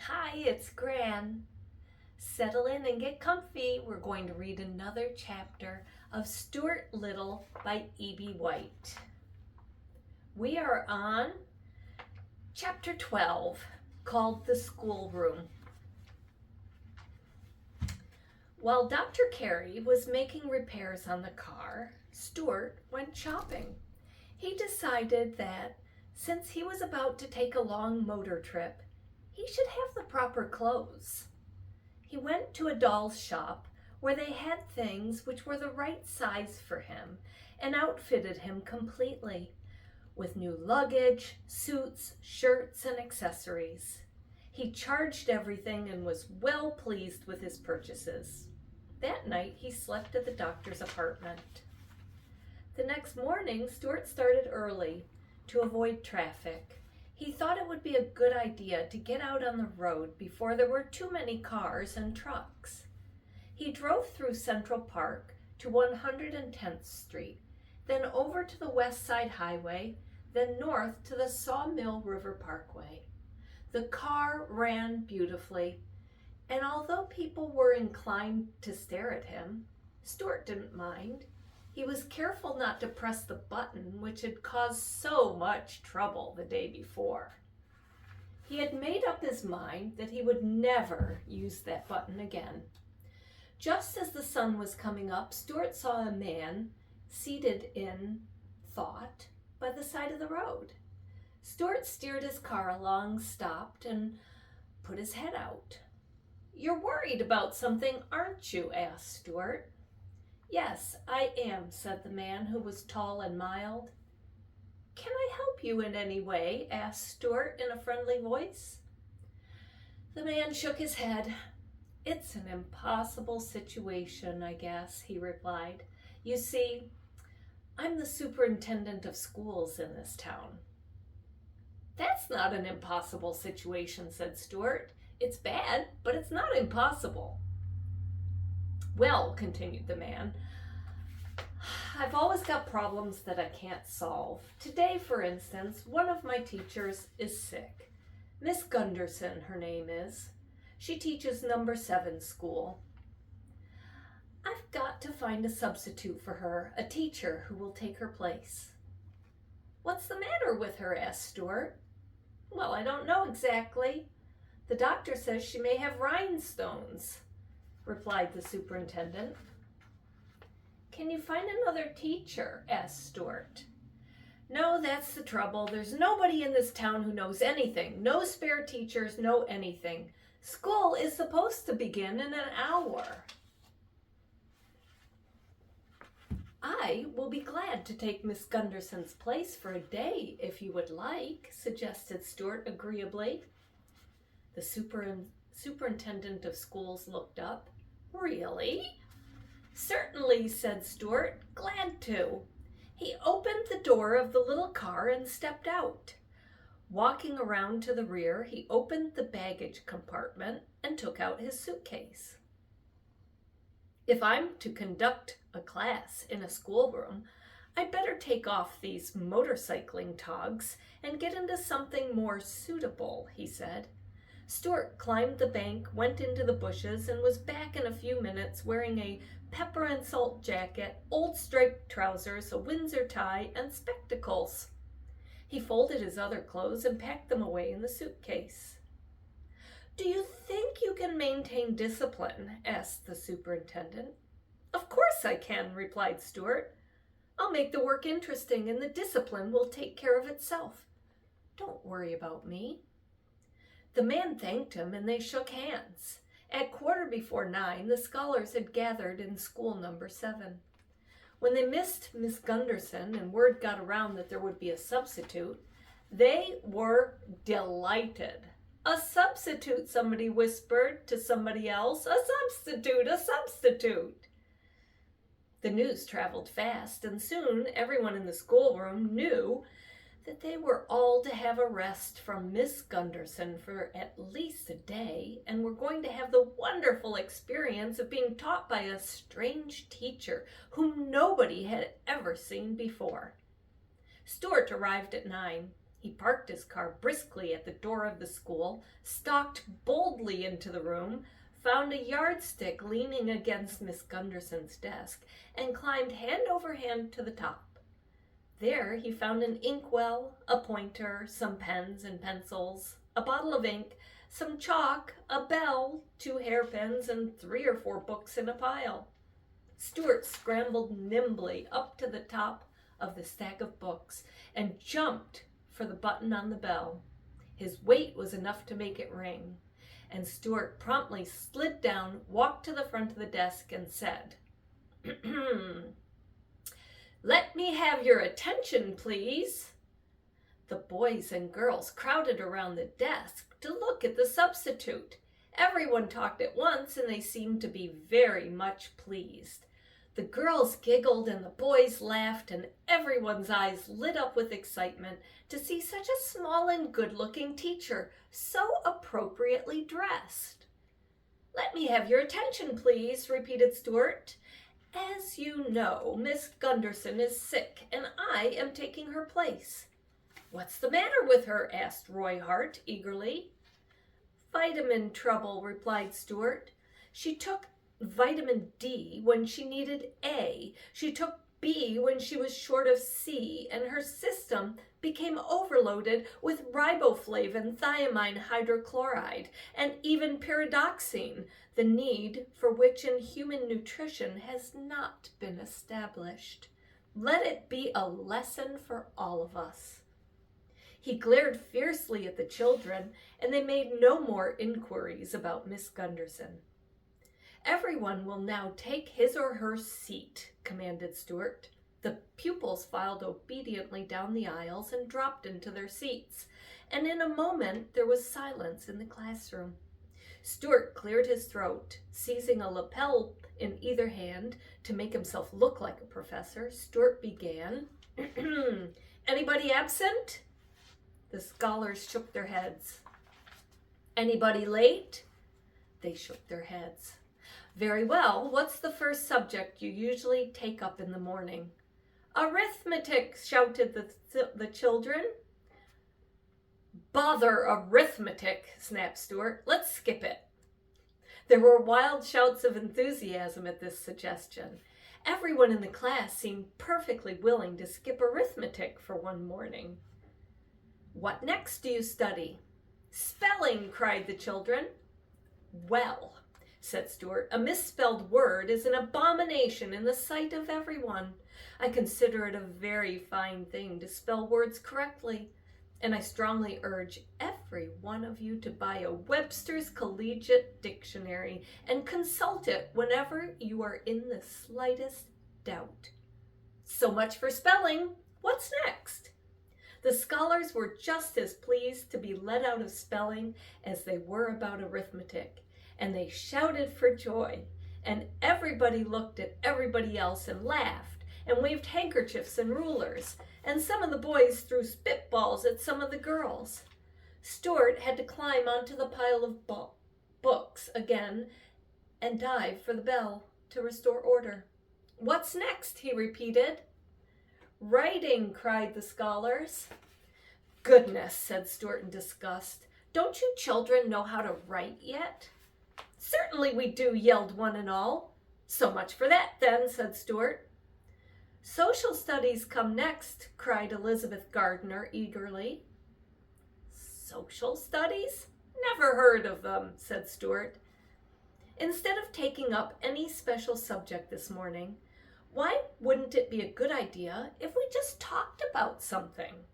Hi, it's Gran. Settle in and get comfy. We're going to read another chapter of Stuart Little by E.B. White. We are on chapter 12, called The Schoolroom. While Dr. Carey was making repairs on the car, Stuart went shopping. He decided that since he was about to take a long motor trip, he should have the proper clothes. He went to a doll's shop where they had things which were the right size for him and outfitted him completely with new luggage, suits, shirts, and accessories. He charged everything and was well pleased with his purchases. That night he slept at the doctor's apartment. The next morning, Stuart started early to avoid traffic. He thought it would be a good idea to get out on the road before there were too many cars and trucks. He drove through Central Park to 110th Street, then over to the West Side Highway, then north to the Sawmill River Parkway. The car ran beautifully, and although people were inclined to stare at him, Stuart didn't mind. He was careful not to press the button which had caused so much trouble the day before. He had made up his mind that he would never use that button again. Just as the sun was coming up, Stuart saw a man seated in thought by the side of the road. Stuart steered his car along, stopped, and put his head out. "You're worried about something, aren't you?" asked Stuart. "Yes, I am," said the man, who was tall and mild. "Can I help you in any way?" asked Stuart in a friendly voice. The man shook his head. "It's an impossible situation, I guess," he replied. "You see, I'm the superintendent of schools in this town." "That's not an impossible situation," said Stuart. "It's bad, but it's not impossible." "Well," continued the man, "I've always got problems that I can't solve. Today, for instance, one of my teachers is sick. Miss Gunderson, her name is. She teaches number 7 school. I've got to find a substitute for her, a teacher who will take her place." "What's the matter with her?" asked Stuart. "Well, I don't know exactly. The doctor says she may have rhinestones," replied the superintendent. "Can you find another teacher?" asked Stuart. "No, that's the trouble. There's nobody in this town who knows anything. No spare teachers know anything. School is supposed to begin in an hour." "I will be glad to take Miss Gunderson's place for a day, if you would like," suggested Stuart agreeably. The superintendent of schools looked up. "Really?" "Certainly," said Stuart. "Glad to." He opened the door of the little car and stepped out. Walking around to the rear, he opened the baggage compartment and took out his suitcase. "If I'm to conduct a class in a schoolroom, I'd better take off these motorcycling togs and get into something more suitable," he said. Stuart climbed the bank, went into the bushes, and was back in a few minutes wearing a pepper and salt jacket, old striped trousers, a Windsor tie, and spectacles. He folded his other clothes and packed them away in the suitcase. "Do you think you can maintain discipline?" asked the superintendent. "Of course I can," replied Stuart. "I'll make the work interesting and the discipline will take care of itself. Don't worry about me." The man thanked him and they shook hands. At 9:15, the scholars had gathered in school number 7. When they missed Miss Gunderson and word got around that there would be a substitute, they were delighted. "A substitute," somebody whispered to somebody else. "A substitute, a substitute." The news traveled fast, and soon everyone in the schoolroom knew that they were all to have a rest from Miss Gunderson for at least a day, and were going to have the wonderful experience of being taught by a strange teacher whom nobody had ever seen before. Stuart arrived at 9. He parked his car briskly at the door of the school, stalked boldly into the room, found a yardstick leaning against Miss Gunderson's desk, and climbed hand over hand to the top. There he found an inkwell, a pointer, some pens and pencils, a bottle of ink, some chalk, a bell, 2 hairpins, and 3 or 4 books in a pile. Stuart scrambled nimbly up to the top of the stack of books and jumped for the button on the bell. His weight was enough to make it ring, and Stuart promptly slid down, walked to the front of the desk, and said, "Let me have your attention, please." The boys and girls crowded around the desk to look at the substitute. Everyone talked at once, and they seemed to be very much pleased. The girls giggled and the boys laughed, and everyone's eyes lit up with excitement to see such a small and good-looking teacher, so appropriately dressed. "Let me have your attention, please," repeated Stuart. "As you know, Miss Gunderson is sick, and I am taking her place." "What's the matter with her?" asked Roy Hart eagerly. "Vitamin trouble," replied Stuart. "She took vitamin D when she needed A. She took B when she was short of C, and her system became overloaded with riboflavin, thiamine hydrochloride, and even pyridoxine, the need for which in human nutrition has not been established. Let it be a lesson for all of us." He glared fiercely at the children, and they made no more inquiries about Miss Gunderson. "Everyone will now take his or her seat," commanded Stuart. The pupils filed obediently down the aisles and dropped into their seats, and in a moment there was silence in the classroom. Stuart cleared his throat. Seizing a lapel in either hand to make himself look like a professor, Stuart began, "Anybody absent?" The scholars shook their heads. "Anybody late?" They shook their heads. "Very well. What's the first subject you usually take up in the morning?" "Arithmetic," shouted the children. "Bother arithmetic," snapped Stuart. "Let's skip it." There were wild shouts of enthusiasm at this suggestion. Everyone in the class seemed perfectly willing to skip arithmetic for one morning. "What next do you study?" "Spelling," cried the children. "Well," said Stuart, "a misspelled word is an abomination in the sight of everyone. I consider it a very fine thing to spell words correctly, and I strongly urge every one of you to buy a Webster's Collegiate Dictionary and consult it whenever you are in the slightest doubt." "So much for spelling. What's next?" The scholars were just as pleased to be let out of spelling as they were about arithmetic, and they shouted for joy, and everybody looked at everybody else and laughed and waved handkerchiefs and rulers, and some of the boys threw spitballs at some of the girls. Stuart had to climb onto the pile of books again and dive for the bell to restore order. "What's next?" he repeated. "Writing," cried the scholars. "Goodness," said Stuart in disgust. "Don't you children know how to write yet?" "Certainly we do," yelled one and all. "So much for that, then," said Stuart. "Social studies come next," cried Elizabeth Gardner eagerly. "Social studies? Never heard of them," said Stuart. "Instead of taking up any special subject this morning, why wouldn't it be a good idea if we just talked about something?"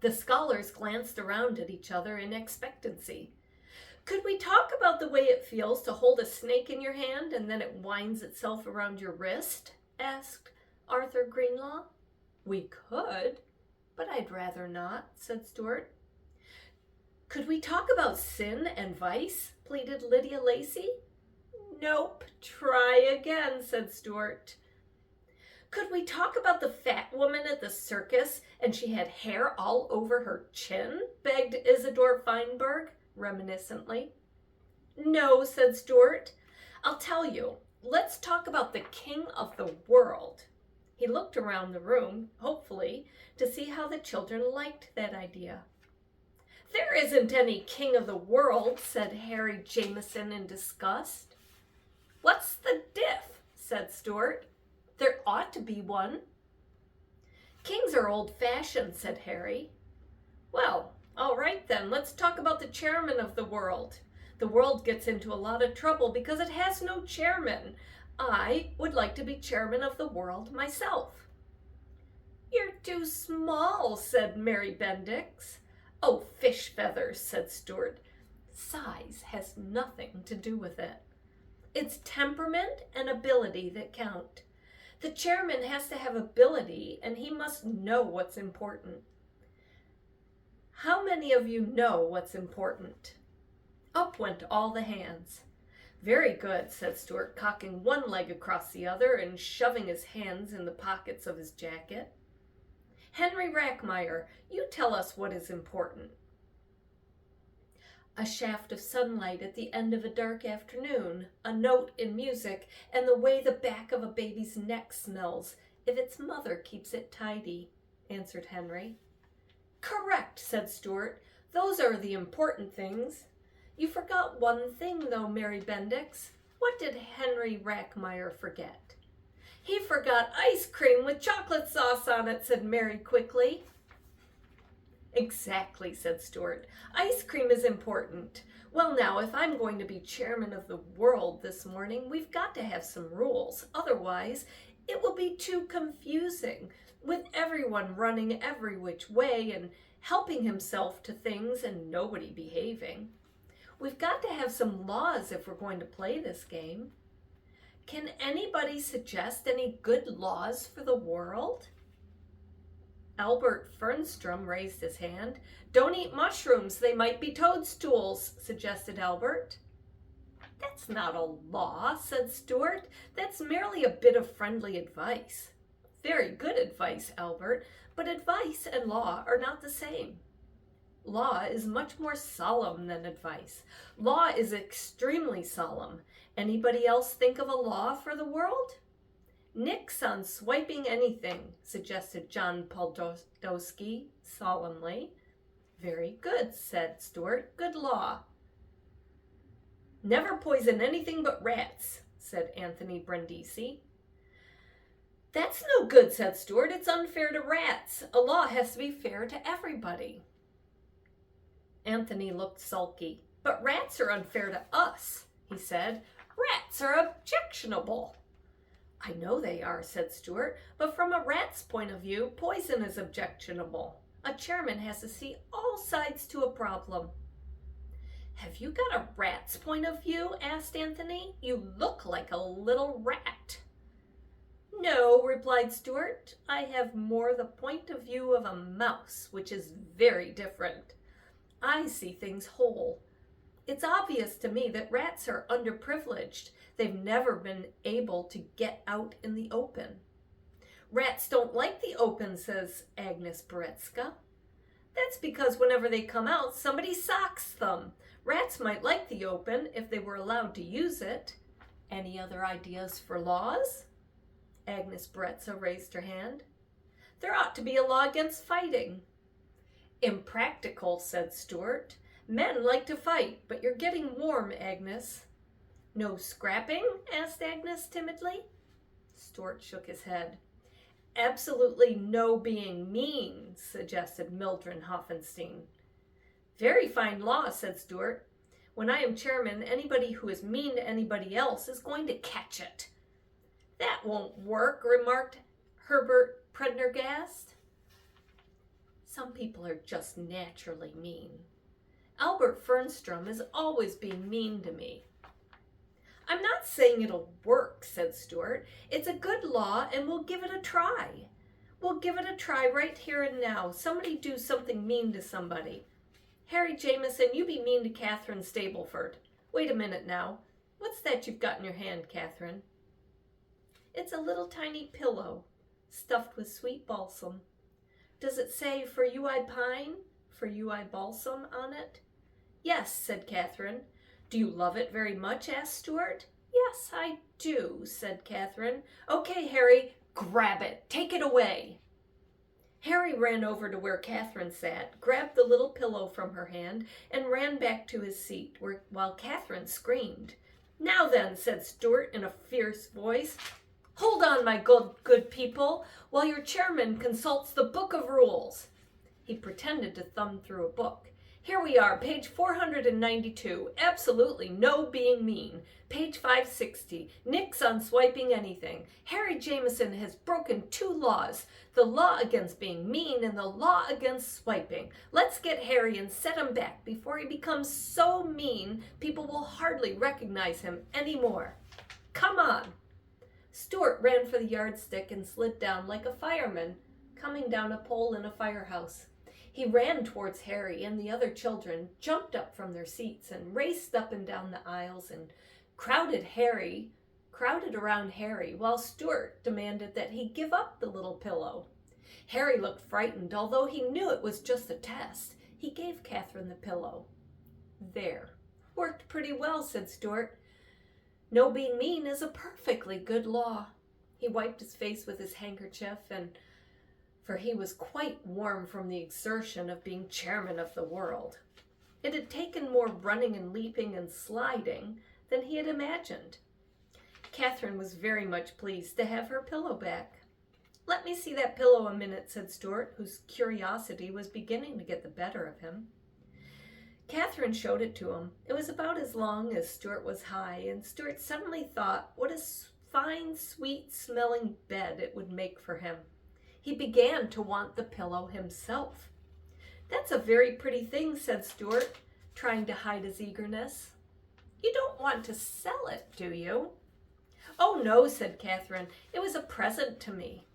The scholars glanced around at each other in expectancy. "Could we talk about the way it feels to hold a snake in your hand and then it winds itself around your wrist?" asked Arthur Greenlaw. "We could, but I'd rather not," said Stuart. "Could we talk about sin and vice?" pleaded Lydia Lacey. "Nope, try again," said Stuart. "Could we talk about the fat woman at the circus and she had hair all over her chin?" begged Isidore Feinberg reminiscently. "No," said Stuart. "I'll tell you. Let's talk about the king of the world." He He looked around the room, hopefully, to see how the children liked that idea. "There isn't any king of the world," said Harry Jameson in disgust. "What's the diff?" said Stuart. "There ought to be one." "Kings are old-fashioned," said Harry. "Well, all right then, let's talk about the chairman of the world. The world gets into a lot of trouble because it has no chairman. I would like to be chairman of the world myself." "You're too small," said Mary Bendix. "Oh, fish feathers," said Stuart. "Size has nothing to do with it. It's temperament and ability that count. The chairman has to have ability, and he must know what's important. How many of you know what's important?" Up went all the hands. "Very good," said Stuart, cocking one leg across the other and shoving his hands in the pockets of his jacket. "Henry Rackmeyer, you tell us what is important." "A shaft of sunlight at the end of a dark afternoon, a note in music, and the way the back of a baby's neck smells if its mother keeps it tidy," answered Henry. "Correct," said Stuart. "Those are the important things. You forgot one thing, though, Mary Bendix. What did Henry Rackmeyer forget?" "He forgot ice cream with chocolate sauce on it," said Mary quickly. "Exactly," said Stuart. "Ice cream is important. Well, now, if I'm going to be chairman of the world this morning, we've got to have some rules. Otherwise, it will be too confusing, with everyone running every which way and helping himself to things and nobody behaving. We've got to have some laws if we're going to play this game. Can anybody suggest any good laws for the world?" Albert Fernstrom raised his hand. "Don't eat mushrooms, they might be toadstools," suggested Albert. "That's not a law," said Stuart. "That's merely a bit of friendly advice." "Very good advice, Albert, but advice and law are not the same. Law is much more solemn than advice. Law is extremely solemn. Anybody else think of a law for the world?" "Nix on swiping anything," suggested John Poldowski solemnly. "Very good," said Stuart. "Good law." "Never poison anything but rats," said Anthony Brindisi. "That's no good," said Stuart. "It's unfair to rats. A law has to be fair to everybody." Anthony looked sulky. "But rats are unfair to us," he said. "Rats are objectionable." "I know they are," said Stuart, "but from a rat's point of view, poison is objectionable. A chairman has to see all sides to a problem." "Have you got a rat's point of view?" asked Anthony. "You look like a little rat." "No," replied Stuart. "I have more the point of view of a mouse, which is very different. I see things whole. It's obvious to me that rats are underprivileged. They've never been able to get out in the open." "Rats don't like the open," says Agnes Beretska. "That's because whenever they come out, somebody socks them. Rats might like the open if they were allowed to use it." "Any other ideas for laws?" Agnes Beretska raised her hand. "There ought to be a law against fighting." "Impractical," said Stuart. "Men like to fight, but you're getting warm, Agnes." "No scrapping?" asked Agnes timidly. Stuart shook his head. "Absolutely no being mean," suggested Mildred Hoffenstein. "Very fine law," said Stuart. "When I am chairman, anybody who is mean to anybody else is going to catch it." "That won't work," remarked Herbert Prendergast. "Some people are just naturally mean. Albert Fernstrom is always being mean to me." "I'm not saying it'll work," said Stuart. "It's a good law and we'll give it a try. We'll give it a try right here and now. Somebody do something mean to somebody. Harry Jameson, you be mean to Catherine Stableford. Wait a minute now. What's that you've got in your hand, Catherine?" "It's a little tiny pillow, stuffed with sweet balsam. Does it say 'For you I pine, for you I balsam' on it?" "Yes," said Catherine. "Do you love it very much?" asked Stuart. "Yes, I do," said Catherine. "Okay, Harry, Grab it. Take it away. Harry ran over to where Catherine sat, grabbed the little pillow from her hand, and ran back to his seat, while Catherine screamed. "Now then," said Stuart in a fierce voice, "hold on, my good people, while your chairman consults the book of rules." He pretended to thumb through a book. "Here we are, page 492, absolutely no being mean. Page 560, nix on swiping anything. Harry Jameson has broken 2 laws, the law against being mean and the law against swiping. Let's get Harry and set him back before he becomes so mean people will hardly recognize him anymore. Come on." Stuart ran for the yardstick and slid down like a fireman coming down a pole in a firehouse. He ran towards Harry, and the other children jumped up from their seats and raced up and down the aisles and crowded around Harry, while Stuart demanded that he give up the little pillow. Harry looked frightened, although he knew it was just a test. He gave Catherine the pillow. "There. Worked pretty well," said Stuart. "No being mean is a perfectly good law." He wiped his face with his handkerchief, for he was quite warm from the exertion of being chairman of the world. It had taken more running and leaping and sliding than he had imagined. Catherine was very much pleased to have her pillow back. "Let me see that pillow a minute," said Stuart, whose curiosity was beginning to get the better of him. Catherine showed it to him. It was about as long as Stuart was high, and Stuart suddenly thought what a fine, sweet-smelling bed it would make for him. He began to want the pillow himself. "That's a very pretty thing," said Stuart, trying to hide his eagerness. "You don't want to sell it, do you?" "Oh, no," said Catherine. "It was a present to me.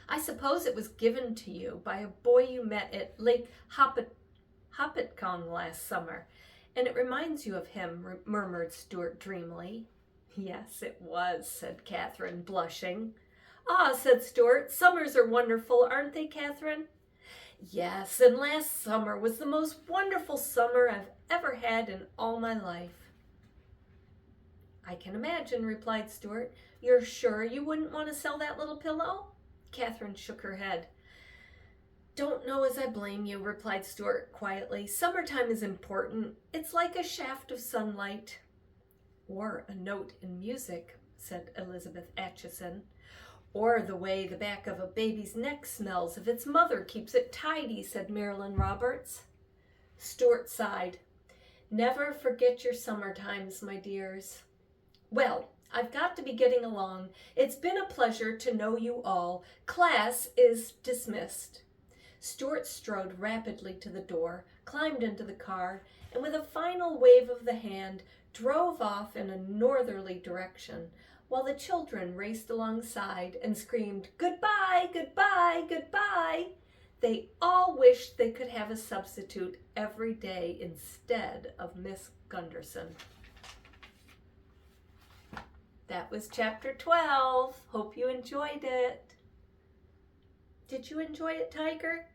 I suppose it was given to you by a boy you met at Lake Hopatcong last summer, and it reminds you of him," murmured Stuart dreamily. "Yes, it was," said Catherine, blushing. "Ah," said Stuart, "summers are wonderful, aren't they, Catherine?" "Yes, and last summer was the most wonderful summer I've ever had in all my life." "I can imagine," replied Stuart. "You're sure you wouldn't want to sell that little pillow?" Catherine shook her head. "Don't know as I blame you," replied Stuart quietly. "Summertime is important. It's like a shaft of sunlight." "Or a note in music," said Elizabeth Aitchison. "Or the way the back of a baby's neck smells if its mother keeps it tidy," said Marilyn Roberts. Stuart sighed. "Never forget your summer times, my dears. Well, I've got to be getting along. It's been a pleasure to know you all. Class is dismissed." Stuart strode rapidly to the door, climbed into the car, and with a final wave of the hand, drove off in a northerly direction, while the children raced alongside and screamed, "Goodbye, goodbye, goodbye." They all wished they could have a substitute every day instead of Miss Gunderson. That was chapter 12. Hope you enjoyed it. Did you enjoy it, Tiger?